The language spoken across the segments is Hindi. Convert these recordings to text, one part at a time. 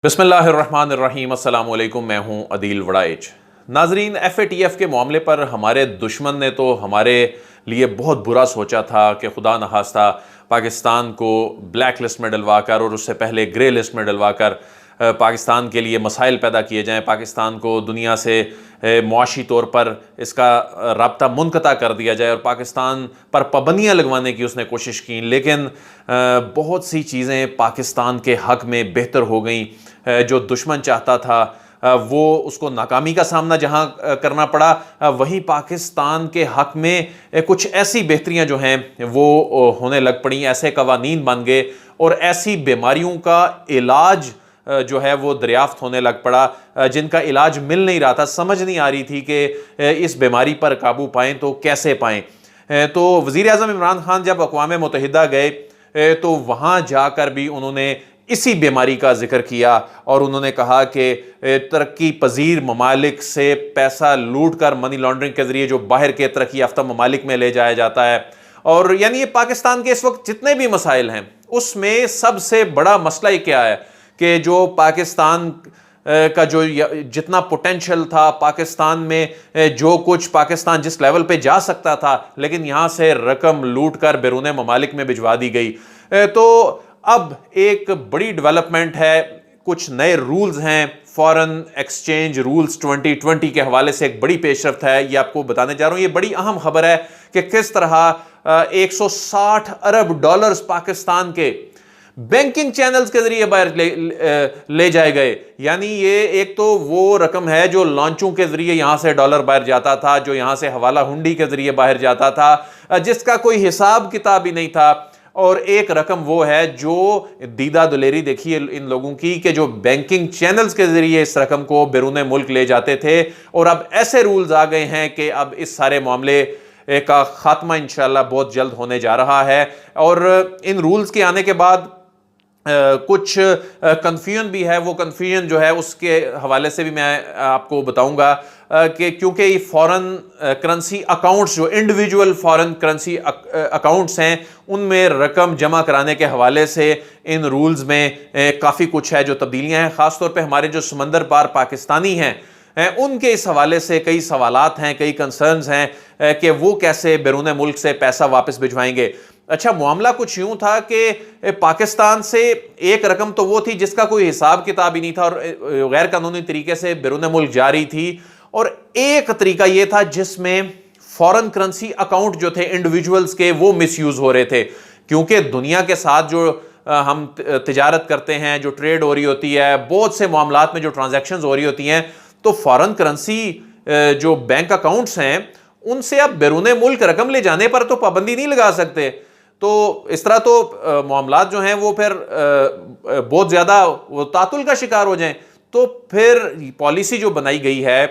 बिस्मिल्लाहिर्रहमानिर्रहीम अस्सलाम वालेकुम। मैं हूं अदील वड़ाइच। नाजरीन, FATF के मामले पर हमारे दुश्मन ने तो हमारे लिए बहुत बुरा सोचा था कि खुदा न खास्ता पाकिस्तान को ब्लैक लिस्ट में डलवा कर और उससे पहले ग्रे लिस्ट में डलवा कर पाकिस्तान के लिए मसाइल पैदा किए जाएं, पाकिस्तान को दुनिया से मुआशी तौर पर इसका राब्ता मुनक़ता कर दिया जाए और पाकिस्तान पर पाबंदियाँ लगवाने की उसने कोशिश की। लेकिन बहुत सी चीज़ें पाकिस्तान के हक़ में बेहतर हो गई। जो दुश्मन चाहता था वो उसको नाकामी का सामना जहां करना पड़ा, वहीं पाकिस्तान के हक़ में कुछ ऐसी बेहतरियां जो हैं वो होने लग पड़ी। ऐसे कवानीन बन गए और ऐसी बीमारियों का इलाज जो है वो दरियाफ्त होने लग पड़ा जिनका इलाज मिल नहीं रहा था। समझ नहीं आ रही थी कि इस बीमारी पर काबू पाएँ तो कैसे पाएँ। तो वज़ीर आज़म इमरान खान जब अक़वाम मुत्तहिदा गए तो वहाँ जाकर भी उन्होंने इसी बीमारी का जिक्र किया और उन्होंने कहा कि तरक्की पजीर ममालिक से पैसा लूट कर मनी लॉन्ड्रिंग के ज़रिए जो बाहर के तरक्की याफ्ता ममालिक में ले जाया जाता है। और यानी ये पाकिस्तान के इस वक्त जितने भी मसाइल हैं उसमें सबसे बड़ा मसला ही क्या है कि जो पाकिस्तान का जो जितना पोटेंशियल था, पाकिस्तान में जो कुछ पाकिस्तान जिस लेवल पे जा सकता था, लेकिन यहाँ से रकम लूट कर बैरून ममालिक में भिजवा दी गई। तो अब एक बड़ी डेवलपमेंट है, कुछ नए रूल्स हैं, फॉरेन एक्सचेंज रूल्स 2020 के हवाले से एक बड़ी पेशरफ्त है। ये आपको बताने जा रहा हूँ। ये बड़ी अहम खबर है कि किस तरह 160 अरब डॉलर्स पाकिस्तान के बैंकिंग चैनल्स के जरिए बाहर ले जाए गए। यानी ये एक तो वो रकम है जो लॉन्चों के जरिए यहां से डॉलर बाहर जाता था, जो यहां से हवाला हुंडी के जरिए बाहर जाता था, जिसका कोई हिसाब किताब ही नहीं था। और एक रकम वो है जो दीदा दुलेरी देखिए इन लोगों की कि जो बैंकिंग चैनल्स के जरिए इस रकम को बैरून मुल्क ले जाते थे। और अब ऐसे रूल्स आ गए हैं कि अब इस सारे मामले का खात्मा इंशाल्लाह बहुत जल्द होने जा रहा है। और इन रूल्स के आने के बाद कुछ कंफ्यूजन भी है। वो कंफ्यूजन जो है उसके हवाले से भी मैं आपको बताऊंगा कि क्योंकि ये फॉरेन करेंसी अकाउंट्स जो इंडिविजुअल फॉरेन करेंसी अकाउंट्स हैं उनमें रकम जमा कराने के हवाले से इन रूल्स में काफ़ी कुछ है जो तब्दीलियां हैं। ख़ास तौर पे हमारे जो समंदर पार पाकिस्तानी हैं उनके इस हवाले से कई सवालात हैं, कई कंसर्न्स हैं कि वो कैसे बैरून मुल्क से पैसा वापस भिजवाएंगे। अच्छा, मामला कुछ यूं था कि पाकिस्तान से एक रकम तो वो थी जिसका कोई हिसाब किताब ही नहीं था और गैर कानूनी तरीके से बैरून मुल्क जा रही थी, और एक तरीका ये था जिसमें फॉरेन करेंसी अकाउंट जो थे इंडिविजुअल्स के वो मिसयूज हो रहे थे। क्योंकि दुनिया के साथ जो हम तिजारत करते हैं, जो ट्रेड हो रही होती है, बहुत से मामलात में जो ट्रांजैक्शंस हो रही होती हैं, तो फॉरेन करेंसी जो बैंक अकाउंट्स हैं उनसे अब बैरून मुल्क रकम ले जाने पर तो पाबंदी नहीं लगा सकते। तो इस तरह तो मामलात जो हैं वो फिर बहुत ज़्यादा वो तातुल का शिकार हो जाएं। तो फिर पॉलिसी जो बनाई गई है,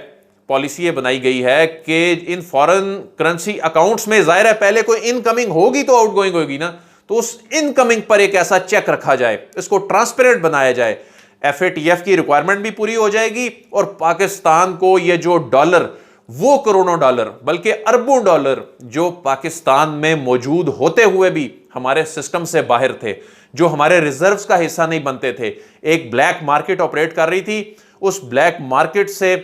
पॉलिसी ये बनाई गई है कि इन फॉरेन करेंसी अकाउंट्स में ज़ाहिर है पहले कोई इनकमिंग होगी तो आउटगोइंग होगी ना, तो उस इनकमिंग पर एक ऐसा चेक रखा जाए, इसको ट्रांसपेरेंट बनाया जाए। FATF की रिक्वायरमेंट भी पूरी हो जाएगी और पाकिस्तान को ये जो डॉलर, वो करोड़ों डॉलर बल्कि अरबों डॉलर जो पाकिस्तान में मौजूद होते हुए भी हमारे सिस्टम से बाहर थे, जो हमारे रिजर्व्स का हिस्सा नहीं बनते थे, एक ब्लैक मार्केट ऑपरेट कर रही थी। उस ब्लैक मार्केट से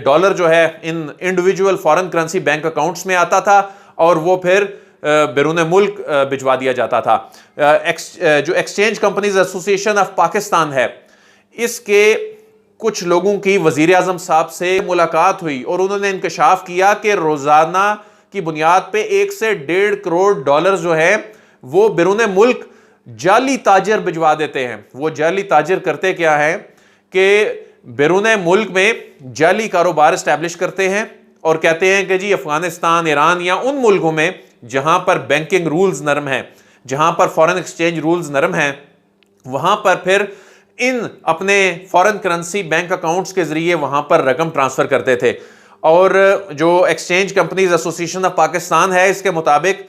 डॉलर जो है इन individual foreign currency bank accounts में आता था और वो फिर बैरून मुल्क भिजवा दिया जाता था। जो exchange companies association of Pakistan है, इसके कुछ लोगों की वजीर आजम साहब से मुलाकात हुई और उन्होंने इंकशाफ किया कि रोजाना की बुनियाद पे 1 से 1.5 करोड़ डॉलर जो है वो बैरून मुल्क जाली ताजर भिजवा देते हैं। वो जाली ताजर करते क्या है कि बैरून मुल्क में जाली कारोबार इस्टेब्लिश करते हैं और कहते हैं कि जी अफगानिस्तान, ईरान या उन मुल्कों में जहां पर बैंकिंग रूल्स नरम हैं, जहां पर फॉरेन एक्सचेंज रूल्स नरम हैं, वहां पर फिर इन अपने फॉरेन करेंसी बैंक अकाउंट्स के जरिए वहां पर रकम ट्रांसफर करते थे। और जो exchange companies association of Pakistan है, इसके मुताबिक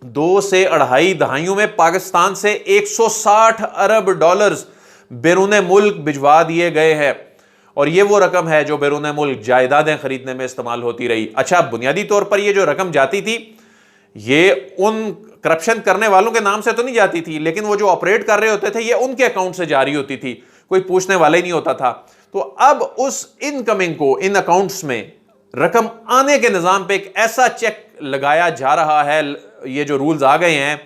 2 से 2.5 दहाइयों में पाकिस्तान से 160 अरब डॉलर्स बैरून मुल्क भिजवा दिए गए हैं। और ये वो रकम है जो बैरून मुल्क जायदादें खरीदने में इस्तेमाल होती रही। अच्छा, बुनियादी तौर पर ये जो रकम जाती थी ये उन करप्शन करने वालों के नाम से तो नहीं जाती थी, लेकिन वो जो ऑपरेट कर रहे होते थे ये उनके अकाउंट से जारी होती थी। कोई पूछने वाला ही नहीं होता था। तो अब उस इनकमिंग को इन अकाउंट्स में रकम आने के निज़ाम पे एक ऐसा चेक लगाया जा रहा है, ये जो रूल्स आ गए हैं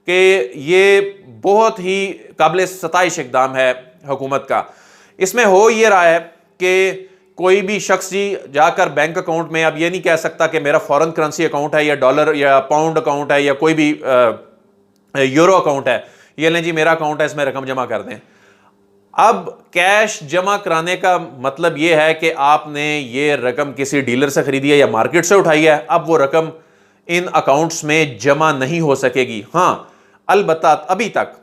कि ये बहुत ही काबिल सताइश इक़दाम है हुकूमत का। इसमें हो ये रहा है कि कोई भी शख्स जी जाकर बैंक अकाउंट में अब ये नहीं कह सकता कि मेरा फॉरेन करेंसी अकाउंट है या डॉलर या पाउंड अकाउंट है या कोई भी यूरो अकाउंट है, ये लें जी मेरा अकाउंट है इसमें रकम जमा कर दें। अब कैश जमा कराने का मतलब यह है कि आपने ये रकम किसी डीलर से खरीदी है या मार्केट से उठाई है, अब वो रकम इन अकाउंट्स में जमा नहीं हो सकेगी। हाँ, अलबत्ता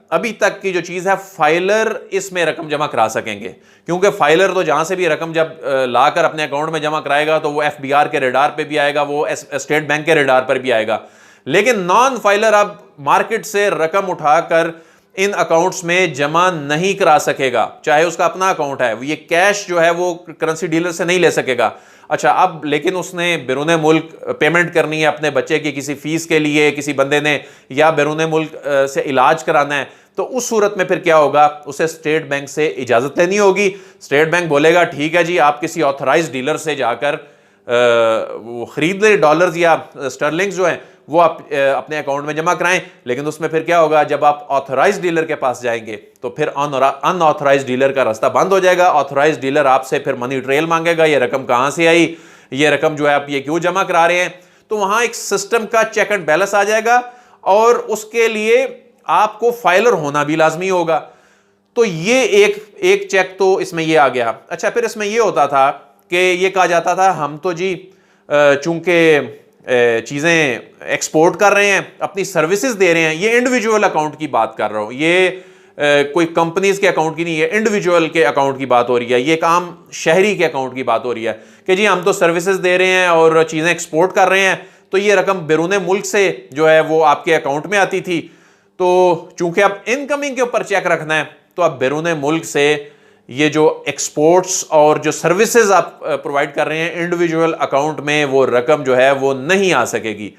अभी तक की जो चीज़ है, फाइलर इसमें रकम जमा करा सकेंगे, क्योंकि फाइलर तो जहां से भी रकम जब लाकर अपने अकाउंट में जमा कराएगा तो वो एफबीआर के रेडार पे भी आएगा, वो स्टेट बैंक के रेडार पर भी आएगा। लेकिन नॉन फाइलर अब मार्केट से रकम उठाकर इन अकाउंट्स में जमा नहीं करा सकेगा, चाहे उसका अपना अकाउंट है। ये कैश जो है वो करेंसी डीलर से नहीं ले सकेगा। अच्छा, अब लेकिन उसने बैरून मुल्क पेमेंट करनी है अपने बच्चे की किसी फीस के लिए, किसी बंदे ने, या बैरून मुल्क से इलाज कराना है, तो उस सूरत में फिर क्या होगा, उसे स्टेट बैंक से इजाज़त लेनी होगी। स्टेट बैंक बोलेगा ठीक है जी, आप किसी ऑथराइज डीलर से जाकर वो खरीद ले डॉलर्स या स्टर्लिंग्स जो हैं वो आप अपने अकाउंट में जमा कराएं। लेकिन उसमें फिर क्या होगा, जब आप ऑथराइज डीलर के पास जाएंगे तो फिर अनऑथराइज डीलर का रास्ता बंद हो जाएगा। ऑथराइज डीलर आपसे फिर मनी ट्रेल मांगेगा, ये रकम कहां से आई, ये रकम जो है आप ये क्यों जमा करा रहे हैं। तो वहां एक सिस्टम का चेक एंड बैलेंस आ जाएगा और उसके लिए आपको फाइलर होना भी लाजमी होगा। तो ये एक चेक तो इसमें ये आ गया। अच्छा, फिर इसमें ये होता था कि ये कहा जाता था हम तो जी चूंकि चीज़ें एक्सपोर्ट कर रहे हैं, अपनी सर्विसेज दे रहे हैं, ये इंडिविजुअल अकाउंट की बात कर रहा हूँ, ये कोई कंपनीज के अकाउंट की नहीं है, इंडिविजुअल के अकाउंट की बात हो रही है, ये एक आम शहरी के अकाउंट की बात हो रही है कि जी हम तो सर्विसेज दे रहे हैं और चीज़ें एक्सपोर्ट कर रहे हैं, तो ये रकम बैरून मुल्क से जो है वो आपके अकाउंट में आती थी। तो चूंकि अब इनकमिंग के ऊपर चेक रखना है तो अब बैरून मुल्क से ये जो एक्सपोर्ट्स और जो सर्विसेज आप प्रोवाइड कर रहे हैं इंडिविजुअल अकाउंट में, वो रकम जो है वो नहीं आ सकेगी।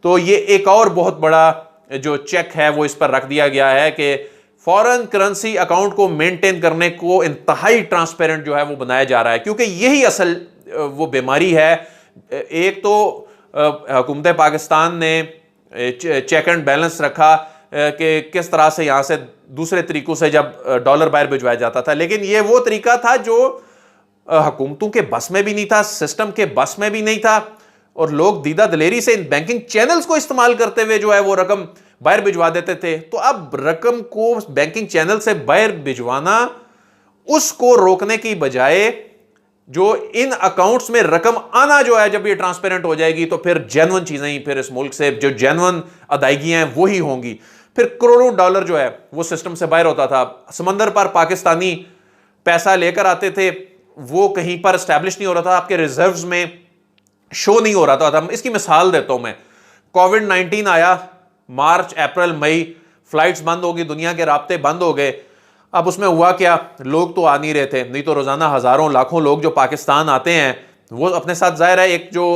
तो ये एक और बहुत बड़ा जो चेक है वो इस पर रख दिया गया है कि फॉरेन करेंसी अकाउंट को मेंटेन करने को इंतहाई ट्रांसपेरेंट जो है वो बनाया जा रहा है, क्योंकि यही असल वो बीमारी है। एक तो हुकूमत पाकिस्तान ने चेक एंड बैलेंस रखा कि किस तरह से यहां से दूसरे तरीकों से जब डॉलर बाहर भिजवाया जाता था, लेकिन ये वो तरीका था जो हुकूमतों के बस में भी नहीं था, सिस्टम के बस में भी नहीं था, और लोग दीदा दलेरी से इन बैंकिंग चैनल्स को इस्तेमाल करते हुए जो है वो रकम बाहर भिजवा देते थे। तो अब रकम को बैंकिंग चैनल से बाहर भिजवाना, उसको रोकने की बजाय जो इन अकाउंट्स में रकम आना जो है, जब ये ट्रांसपेरेंट हो जाएगी तो फिर जेन्युइन चीजें ही फिर इस मुल्क से जो जेन्युइन अदायगियां हैं वो ही होंगी। फिर करोड़ों डॉलर जो है वो सिस्टम से बाहर होता था। समंदर पर पाकिस्तानी पैसा लेकर आते थे, वो कहीं पर स्टैब्लिश नहीं हो रहा था, आपके रिजर्व्स में शो नहीं हो रहा था। इसकी मिसाल देता हूं मैं, कोविड-19 आया, मार्च अप्रैल मई, फ्लाइट्स बंद हो गई, दुनिया के राब्ते बंद हो गए। अब उसमें हुआ क्या, लोग तो आ नहीं रहे थे, नहीं तो रोजाना हजारों लाखों लोग जो पाकिस्तान आते हैं वो अपने साथ जाहिर है एक जो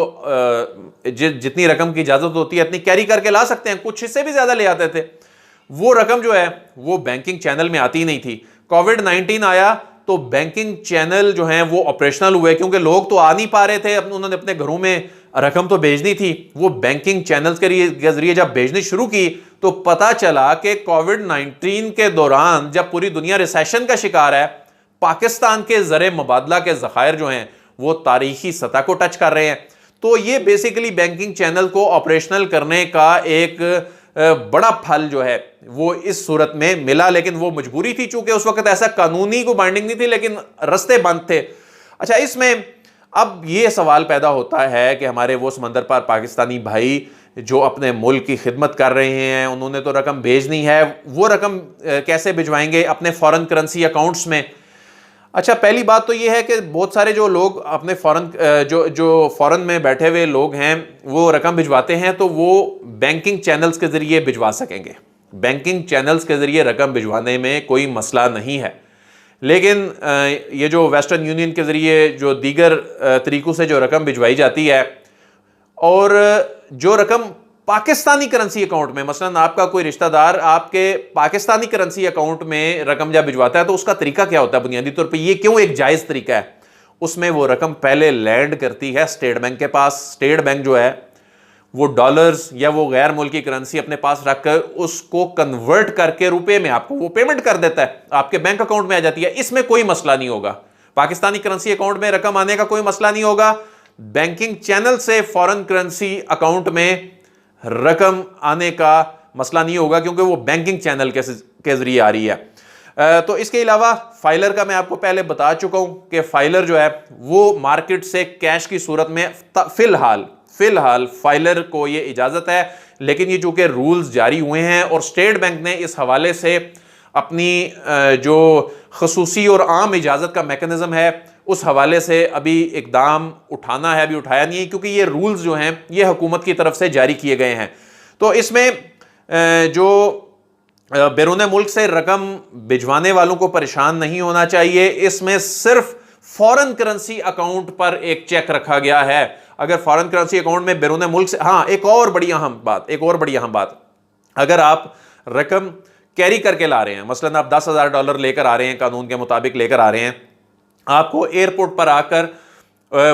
जितनी रकम की इजाजत होती है इतनी कैरी करके ला सकते हैं, कुछ इससे भी ज्यादा ले आते थे। वो रकम जो है वो बैंकिंग चैनल में आती नहीं थी। कोविड-19 आया तो बैंकिंग चैनल जो हैं वो ऑपरेशनल हुए, क्योंकि लोग तो आ नहीं पा रहे थे, उन्होंने अपने घरों में रकम तो भेजनी थी। वो बैंकिंग चैनल्स के जरिए जब भेजनी शुरू की तो पता चला कि कोविड-19 के दौरान जब पूरी दुनिया रिसेशन का शिकार है, पाकिस्तान के ज़र मुबादला के ज़खायर जो हैं वो तारीखी सतह को टच कर रहे हैं। तो ये बेसिकली बैंकिंग चैनल को ऑपरेशनल करने का एक बड़ा फल जो है वो इस सूरत में मिला, लेकिन वो मजबूरी थी, चूंकि उस वक्त ऐसा कानूनी को बाइंडिंग नहीं थी, लेकिन रास्ते बंद थे। अच्छा, इसमें अब ये सवाल पैदा होता है कि हमारे वो समंदर पार पाकिस्तानी भाई जो अपने मुल्क की खिदमत कर रहे हैं, उन्होंने तो रकम भेजनी है, वो रकम कैसे भिजवाएंगे अपने फॉरेन करेंसी अकाउंट्स में। अच्छा, पहली बात तो ये है कि बहुत सारे जो लोग अपने जो फॉरेन में बैठे हुए लोग हैं वो रकम भिजवाते हैं तो वो बैंकिंग चैनल्स के जरिए भिजवा सकेंगे। बैंकिंग चैनल्स के जरिए रकम भिजवाने में कोई मसला नहीं है, लेकिन ये जो वेस्टर्न यूनियन के जरिए जो दीगर तरीकों से जो रकम भिजवाई जाती है, और जो रकम पाकिस्तानी करेंसी अकाउंट में, मसलन आपका कोई रिश्तेदार आपके पाकिस्तानी करेंसी अकाउंट में रकम जब भिजवाता है तो उसका तरीका क्या होता है बुनियादी तौर पे, ये क्यों एक जायज तरीका है? उसमें वो रकम पहले लैंड करती है स्टेट बैंक के पास। स्टेट बैंक जो है वो डॉलर्स या वो गैर मुल्की करेंसी अपने पास रखकर उसको कन्वर्ट करके रुपए में आपको वो पेमेंट कर देता है, आपके बैंक अकाउंट में आ जाती है। इसमें कोई मसला नहीं होगा, पाकिस्तानी करेंसी अकाउंट में रकम आने का कोई मसला नहीं होगा। बैंकिंग चैनल से फॉरेन करेंसी अकाउंट में रकम आने का मसला नहीं होगा क्योंकि वो बैंकिंग चैनल के जरिए आ रही है। तो इसके अलावा फाइलर का मैं आपको पहले बता चुका हूं कि फाइलर जो है वो मार्केट से कैश की सूरत में फिलहाल फाइलर को ये इजाजत है, लेकिन ये चूंकि रूल्स जारी हुए हैं और स्टेट बैंक ने इस हवाले से अपनी जो खसूसी और आम इजाजत का मैकेनिज्म है उस हवाले से अभी इकदाम उठाना है, अभी उठाया नहीं है क्योंकि ये रूल्स जो हैं ये हुकूमत की तरफ से जारी किए गए हैं। तो इसमें जो बैरून मुल्क से रकम भिजवाने वालों को परेशान नहीं होना चाहिए। इसमें सिर्फ फॉरेन करेंसी अकाउंट पर एक चेक रखा गया है। अगर फॉरेन करेंसी अकाउंट में बैरून मुल्क से, हाँ एक और बड़ी अहम बात, अगर आप रकम कैरी करके ला रहे हैं, मसलन आप $10,000 लेकर आ रहे हैं, कानून के मुताबिक लेकर आ रहे हैं, आपको एयरपोर्ट पर आकर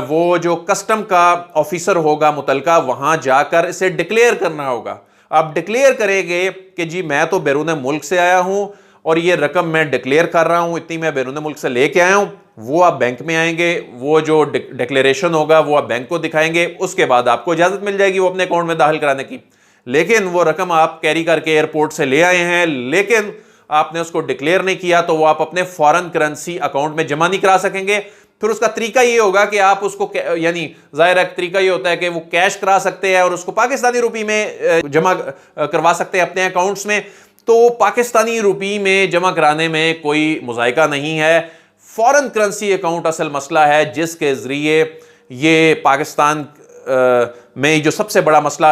वो जो कस्टम का ऑफिसर होगा मुतलका वहां जाकर इसे डिक्लेयर करना होगा। आप डिक्लेयर करेंगे कि जी मैं तो बैरून मुल्क से आया हूं और ये रकम मैं डिक्लेयर कर रहा हूं, इतनी मैं बैरून मुल्क से लेके आया हूं। वो आप बैंक में आएंगे, वो जो डिक्लेरेशन होगा वो आप बैंक को दिखाएंगे, उसके बाद आपको इजाजत मिल जाएगी वो अपने अकाउंट में दाखिल कराने की। लेकिन वो रकम आप कैरी करके एयरपोर्ट से ले आए हैं लेकिन आपने उसको डिक्लेयर नहीं किया तो वो आप अपने फॉरेन करेंसी अकाउंट में जमा नहीं करा सकेंगे। फिर उसका तरीका ये होगा कि आप उसको, यानी जाहिर है तरीका ये होता है कि वो कैश करा सकते हैं और उसको पाकिस्तानी रुपी में जमा करवा सकते हैं अपने अकाउंट्स में। तो पाकिस्तानी रुपी में जमा कराने में कोई मुज़ायका नहीं है। फॉरेन करेंसी अकाउंट असल मसला है जिसके जरिए ये पाकिस्तान में जो सबसे बड़ा मसला,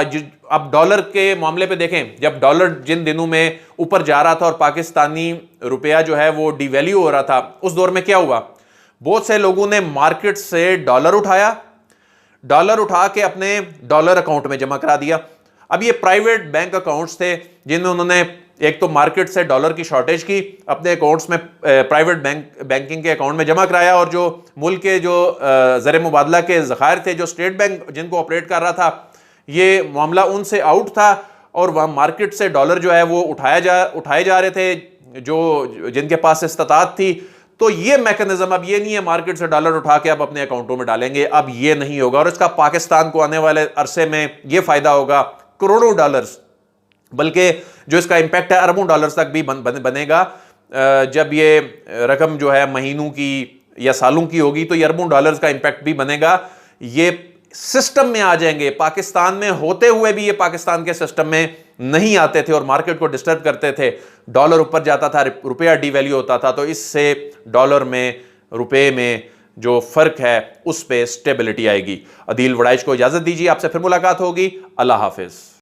अब डॉलर के मामले पे देखें, जब डॉलर जिन दिनों में ऊपर जा रहा था और पाकिस्तानी रुपया जो है वो डिवैल्यू हो रहा था, उस दौर में क्या हुआ, बहुत से लोगों ने मार्केट से डॉलर उठा के अपने डॉलर अकाउंट में जमा करा दिया। अब ये प्राइवेट बैंक अकाउंट्स थे जिनमें उन्होंने एक तो मार्केट से डॉलर की शॉर्टेज की, अपने अकाउंट्स में प्राइवेट बैंकिंग के अकाउंट में जमा कराया, और जो मुल्क के जो ज़र मुबादला के ज़खायर थे, जो स्टेट बैंक जिनको ऑपरेट कर रहा था, ये मामला उनसे आउट था और वह मार्केट से डॉलर जो है वो उठाए जा रहे थे जो जिनके पास इस्तात थी। तो ये मैकेनिज्म अब ये नहीं है मार्केट से डॉलर उठा के अब अपने अकाउंटों में डालेंगे, अब ये नहीं होगा। और इसका पाकिस्तान को आने वाले अरसे में ये फायदा होगा करोड़ों डॉलर्स, बल्कि जो इसका इंपैक्ट है अरबों डॉलर्स तक भी बनेगा। जब ये रकम जो है महीनों की या सालों की होगी तो ये अरबों डॉलर्स का इंपैक्ट भी बनेगा। ये सिस्टम में आ जाएंगे, पाकिस्तान में होते हुए भी ये पाकिस्तान के सिस्टम में नहीं आते थे और मार्केट को डिस्टर्ब करते थे। डॉलर ऊपर जाता था, रुपया डिवैल्यू होता था, तो इससे डॉलर में रुपए में जो फर्क है उस पर स्टेबिलिटी आएगी। अदील वड़ाइच को इजाजत दीजिए, आपसे फिर मुलाकात होगी। अल्लाह हाफिज।